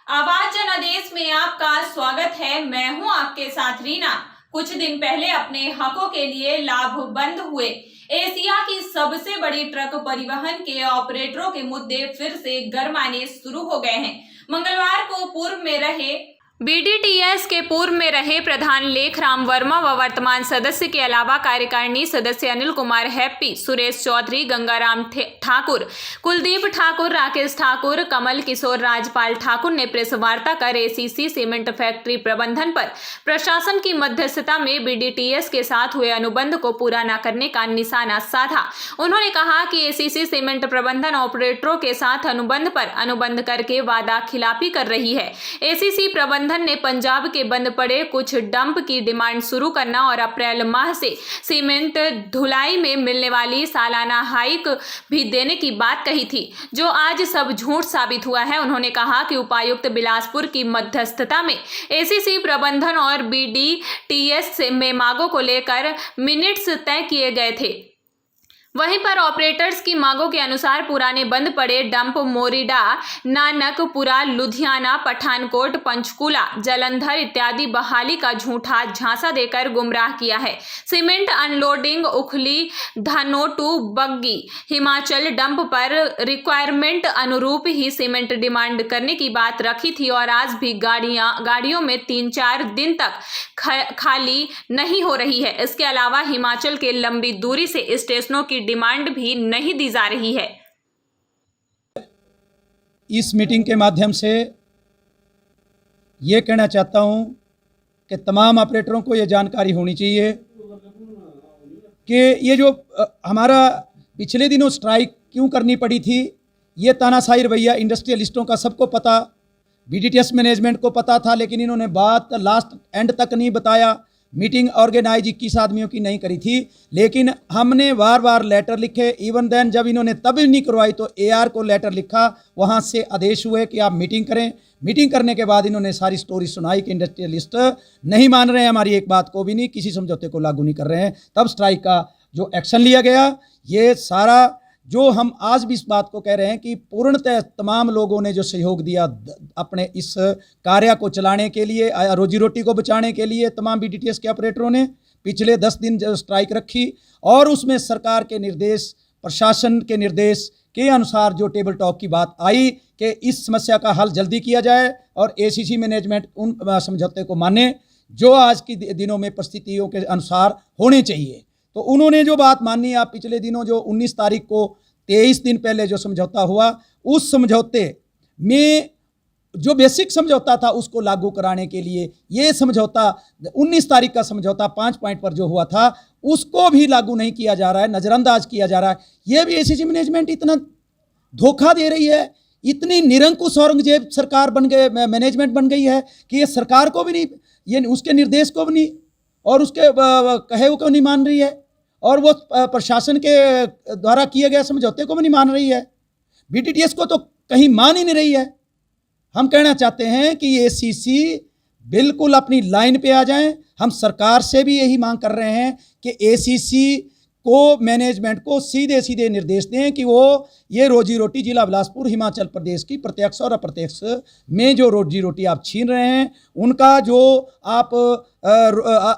आवाज जनादेश में आपका स्वागत है। मैं हूं आपके साथ रीना। कुछ दिन पहले अपने हकों के लिए लाभबंद हुए एशिया की सबसे बड़ी ट्रक परिवहन के ऑपरेटरों के मुद्दे फिर से गरमाने शुरू हो गए हैं। मंगलवार को पूर्व में रहे बीडीटीएस के पूर्व में रहे प्रधान लेखराम वर्मा व वर्तमान सदस्य के अलावा कार्यकारिणी सदस्य अनिल कुमार हैप्पी, सुरेश चौधरी, गंगाराम ठाकुर, कुलदीप ठाकुर, राकेश ठाकुर, कमल किशोर, राजपाल ठाकुर ने प्रेस वार्ता कर एसीसी सीमेंट फैक्ट्री प्रबंधन पर प्रशासन की मध्यस्थता में बीडीटीएस के साथ हुए अनुबंध को पूरा न करने का निशाना साधा। उन्होंने कहा कि एसीसी सीमेंट प्रबंधन ऑपरेटरों के साथ अनुबंध पर अनुबंध करके वादा खिलाफी कर रही है। एसीसी प्रबंधन ने पंजाब के बंद पड़े कुछ डंप की डिमांड शुरू करना और अप्रैल माह से सीमेंट धुलाई में मिलने वाली सालाना हाइक भी देने की बात कही थी, जो आज सब झूठ साबित हुआ है। उन्होंने कहा कि उपायुक्त बिलासपुर की मध्यस्थता में एसीसी प्रबंधन और बीडीटीएस में मांगों को लेकर मिनट्स तय किए गए थे। वहीं पर ऑपरेटर्स की मांगों के अनुसार पुराने बंद पड़े डंप मोरिडा, नानकपुरा, लुधियाना, पठानकोट, पंचकुला, जलंधर इत्यादि बहाली का झूठा झांसा देकर गुमराह किया है। सीमेंट अनलोडिंग उखली, धनोटू, बग्गी, हिमाचल डंप पर रिक्वायरमेंट अनुरूप ही सीमेंट डिमांड करने की बात रखी थी और आज भी गाड़ियों में 3-4 दिन तक खाली नहीं हो रही है। इसके अलावा हिमाचल के लंबी दूरी से स्टेशनों की डिमांड भी नहीं दी जा रही है। इस मीटिंग के माध्यम से ये कहना चाहता हूं कि तमाम ऑपरेटरों को ये जानकारी होनी चाहिए कि ये जो हमारा पिछले दिनों स्ट्राइक क्यों करनी पड़ी थी, ये तानाशाही रवैया इंडस्ट्रियलिस्टों का सबको पता, बीडीटीएस मैनेजमेंट को पता था, लेकिन इन्होंने बात लास्ट एंड तक नहीं बताया। मीटिंग ऑर्गेनाइज 21 आदमियों की नहीं करी थी, लेकिन हमने बार बार लेटर लिखे। इवन देन जब इन्होंने तब नहीं करवाई तो एआर को लेटर लिखा, वहाँ से आदेश हुए कि आप मीटिंग करें। मीटिंग करने के बाद इन्होंने सारी स्टोरी सुनाई कि इंडस्ट्रियलिस्ट नहीं मान रहे हैं हमारी एक बात को भी, नहीं किसी समझौते को लागू नहीं कर रहे हैं। तब स्ट्राइक का जो एक्शन लिया गया, ये सारा जो हम आज भी इस बात को कह रहे हैं कि पूर्णतः तमाम लोगों ने जो सहयोग दिया अपने इस कार्य को चलाने के लिए, रोजी रोटी को बचाने के लिए, तमाम बीडीटीएस के ऑपरेटरों ने पिछले 10 दिन जो स्ट्राइक रखी और उसमें सरकार के निर्देश, प्रशासन के निर्देश के अनुसार जो टेबल टॉक की बात आई कि इस समस्या का हल जल्दी किया जाए और एसीसी मैनेजमेंट उन समझौते को माने जो आज की दिनों में परिस्थितियों के अनुसार होने चाहिए। तो उन्होंने जो बात मानी, आप पिछले दिनों जो 19 तारीख को 23 दिन पहले जो समझौता हुआ, उस समझौते में जो बेसिक समझौता था उसको लागू कराने के लिए ये समझौता 19 तारीख का समझौता 5 पॉइंट पर जो हुआ था उसको भी लागू नहीं किया जा रहा है, नज़रअंदाज किया जा रहा है। ये भी एसीसी मैनेजमेंट इतना धोखा दे रही है, इतनी निरंकुश औरंगजेब सरकार बन गए, मैनेजमेंट बन गई है कि ये सरकार को भी नहीं, ये उसके निर्देश को भी नहीं और उसके कहे को नहीं मान रही है और वो प्रशासन के द्वारा किए गए समझौते को भी नहीं मान रही है। बीडीटीएस को तो कहीं मान ही नहीं रही है। हम कहना चाहते हैं कि एसीसी बिल्कुल अपनी लाइन पे आ जाएं। हम सरकार से भी यही मांग कर रहे हैं कि एसीसी को, मैनेजमेंट को सीधे सीधे निर्देश दें कि वो ये रोजी रोटी जिला बिलासपुर, हिमाचल प्रदेश की प्रत्यक्ष और अप्रत्यक्ष में जो रोजी रोटी आप छीन रहे हैं, उनका जो आप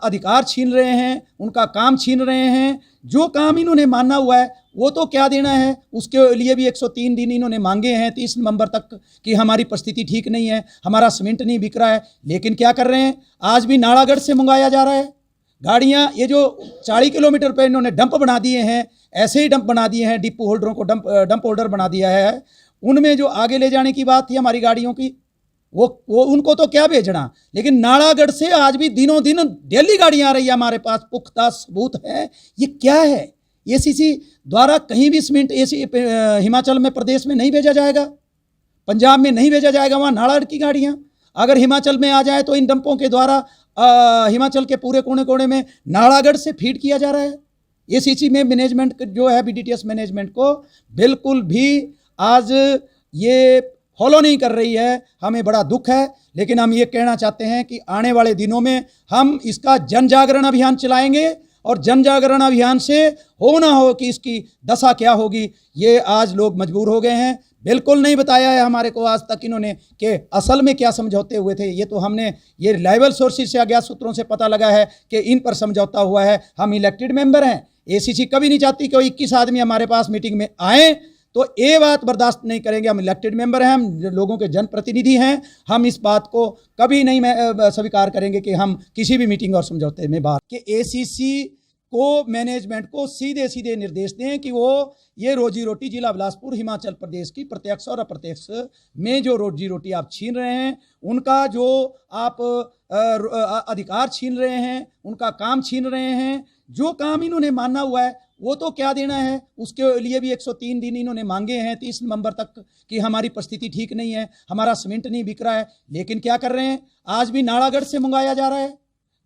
अधिकार छीन रहे हैं, उनका काम छीन रहे हैं, जो काम इन्होंने माना हुआ है वो तो क्या देना है, उसके लिए भी 103 दिन इन्होंने मांगे हैं 30 नवंबर तक कि हमारी परिस्थिति ठीक नहीं है, हमारा सीमेंट नहीं बिक रहा है। लेकिन क्या कर रहे हैं, आज भी नालागढ़ से मंगाया जा रहा है गाड़ियाँ। ये जो 40 किलोमीटर पर इन्होंने डंप बना दिए हैं, ऐसे ही डंप बना दिए हैं, डिपो होल्डरों को डंप होल्डर बना दिया है। उनमें जो आगे ले जाने की बात थी हमारी गाड़ियों की, वो उनको तो क्या भेजना, लेकिन नालागढ़ से आज भी दिनों दिन डेली गाड़ियाँ आ रही है, हमारे पास पुख्ता सबूत है। ये क्या है, एसीसी द्वारा कहीं भी सीमेंट हिमाचल में, प्रदेश में नहीं भेजा जाएगा, पंजाब में नहीं भेजा जाएगा, वहाँ नालागढ़ की गाड़ियाँ अगर हिमाचल में आ जाए तो इन डंपों के द्वारा हिमाचल के पूरे कोने कोने में नालागढ़ से फीड किया जा रहा है। एसीसी में मैनेजमेंट जो है, बीडीटीएस मैनेजमेंट को बिल्कुल भी आज ये फॉलो नहीं कर रही है। हमें बड़ा दुख है, लेकिन हम ये कहना चाहते हैं कि आने वाले दिनों में हम इसका जन जागरण अभियान चलाएंगे और जन जागरण अभियान से हो ना हो कि इसकी दशा क्या होगी, ये आज लोग मजबूर हो गए हैं। बिल्कुल नहीं बताया है हमारे को आज तक इन्होंने कि असल में क्या समझौते हुए थे। ये तो हमने ये रिलायबल सोर्सेज से अज्ञात सूत्रों से पता लगा है कि इन पर समझौता हुआ है। हम इलेक्टेड मेंबर हैं, एसीसी कभी नहीं चाहती कि 21 आदमी हमारे पास मीटिंग में आए, तो ये बात बर्दाश्त नहीं करेंगे। हम इलेक्टेड मेंबर हैं, हम लोगों के जनप्रतिनिधि हैं, हम इस बात को कभी नहीं स्वीकार करेंगे कि हम किसी भी मीटिंग और समझौते में बात कि एसीसी को मैनेजमेंट को सीधे सीधे निर्देश दें कि वो ये रोजी रोटी जिला बिलासपुर हिमाचल प्रदेश की प्रत्यक्ष और अप्रत्यक्ष में जो रोजी रोटी आप छीन रहे हैं, उनका जो आप अधिकार छीन रहे हैं, उनका काम छीन रहे हैं, जो काम इन्होंने माना हुआ है वो तो क्या देना है, उसके लिए भी 103 दिन इन्होंने मांगे हैं 30 नवंबर तक कि हमारी परिस्थिति ठीक नहीं है, हमारा सीमेंट नहीं बिक रहा है। लेकिन क्या कर रहे हैं, आज भी नालागढ़ से मंगाया जा रहा है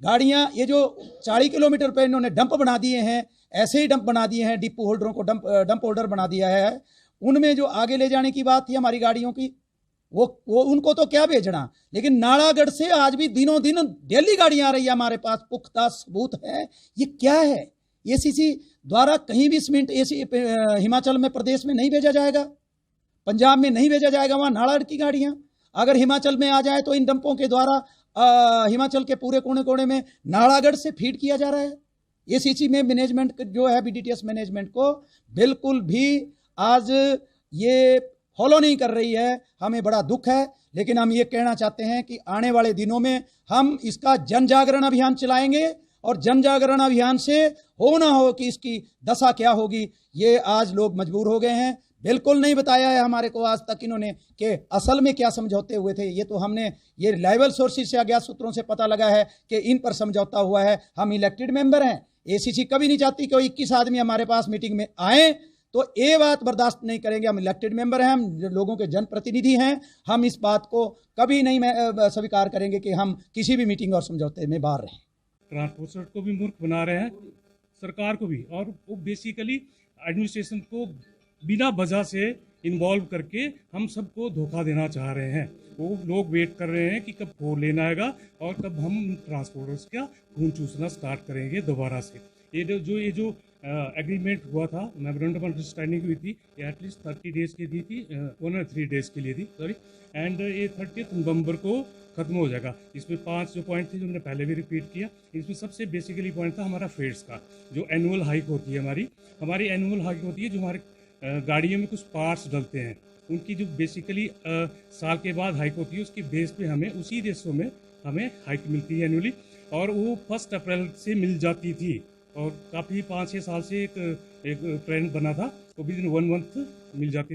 गाड़ियाँ। ये जो 40 किलोमीटर पे इन्होंने डंप बना दिए हैं, ऐसे ही डंप बना दिए हैं, डिपो होल्डरों को डंप होल्डर बना दिया है। उनमें जो आगे ले जाने की बात थी हमारी गाड़ियों की, वो उनको तो क्या भेजना, लेकिन नालागढ़ से आज भी दिनों दिन डेली गाड़ियाँ आ रही है हमारे पास, पुख्ता सबूत है। ये क्या है, एसीसी द्वारा कहीं भी सीमेंट हिमाचल में प्रदेश में नहीं भेजा जाएगा, पंजाब में नहीं भेजा जाएगा, वहाँ नालागढ़ की गाड़ियाँ अगर हिमाचल में आ जाए तो इन डंपों के द्वारा हिमाचल के पूरे कोने कोने में नालागढ़ से फीड किया जा रहा है। एसीसी में मैनेजमेंट जो है, बीडीटीएस मैनेजमेंट को बिल्कुल भी आज ये फॉलो नहीं कर रही है। हमें बड़ा दुख है, लेकिन हम ये कहना चाहते हैं कि आने वाले दिनों में हम इसका जन जागरण अभियान चलाएंगे और जन जागरण अभियान से हो ना हो कि इसकी दशा क्या होगी, ये आज लोग मजबूर हो गए हैं। बिल्कुल नहीं बताया है हमारे को आज तक इन्होंने कि असल में क्या समझौते हुए थे। ये तो हमने ये रिलायबल सोर्सेज से अज्ञात सूत्रों से पता लगा है कि इन पर समझौता हुआ है। हम इलेक्टेड मेंबर हैं, एसीसी कभी नहीं चाहती कि 21 आदमी हमारे पास मीटिंग में आए, तो ये बात बर्दाश्त नहीं करेंगे। हम इलेक्टेड मेंबर हैं, हम लोगों के जनप्रतिनिधि हैं, हम इस बात को कभी नहीं स्वीकार करेंगे कि हम किसी भी मीटिंग और समझौते में बाहर रहें। ट्रांसपोर्टर को भी मूर्ख बना रहे हैं, सरकार को भी, और वो बेसिकली एडमिनिस्ट्रेशन को बिना वजह से इन्वॉल्व करके हम सबको धोखा देना चाह रहे हैं। वो लोग वेट कर रहे हैं कि कब 4 लेन आएगा और कब हम ट्रांसपोर्टर्स का खून चूसना स्टार्ट करेंगे दोबारा से। ये जो एग्रीमेंट हुआ था, मेमोरेंडम अंडरस्टैंडिंग हुई थी, ये एटलीस्ट 30 डेज़ की दी थी, 103 डेज़ के लिए थी, सॉरी, एंड ये 30 नवंबर को ख़त्म हो जाएगा। इसमें 5 जो पॉइंट थे जो हमने पहले भी रिपीट किया, इसमें सबसे बेसिकली पॉइंट था हमारा फेड्स का, जो एनुअल हाइक होती है हमारी एनुअल हाइक होती है, जो हमारे गाड़ियों में कुछ पार्ट्स डलते हैं, उनकी जो बेसिकली साल के बाद हाइक होती है, उसकी बेस पे हमें उसी रेशो में हमें हाइक मिलती है एनुअली, और वो 1 अप्रैल से मिल जाती थी, और काफ़ी 5-6 साल से एक ट्रेंड बना था, वो भी 1 मंथ मिल जाती थी।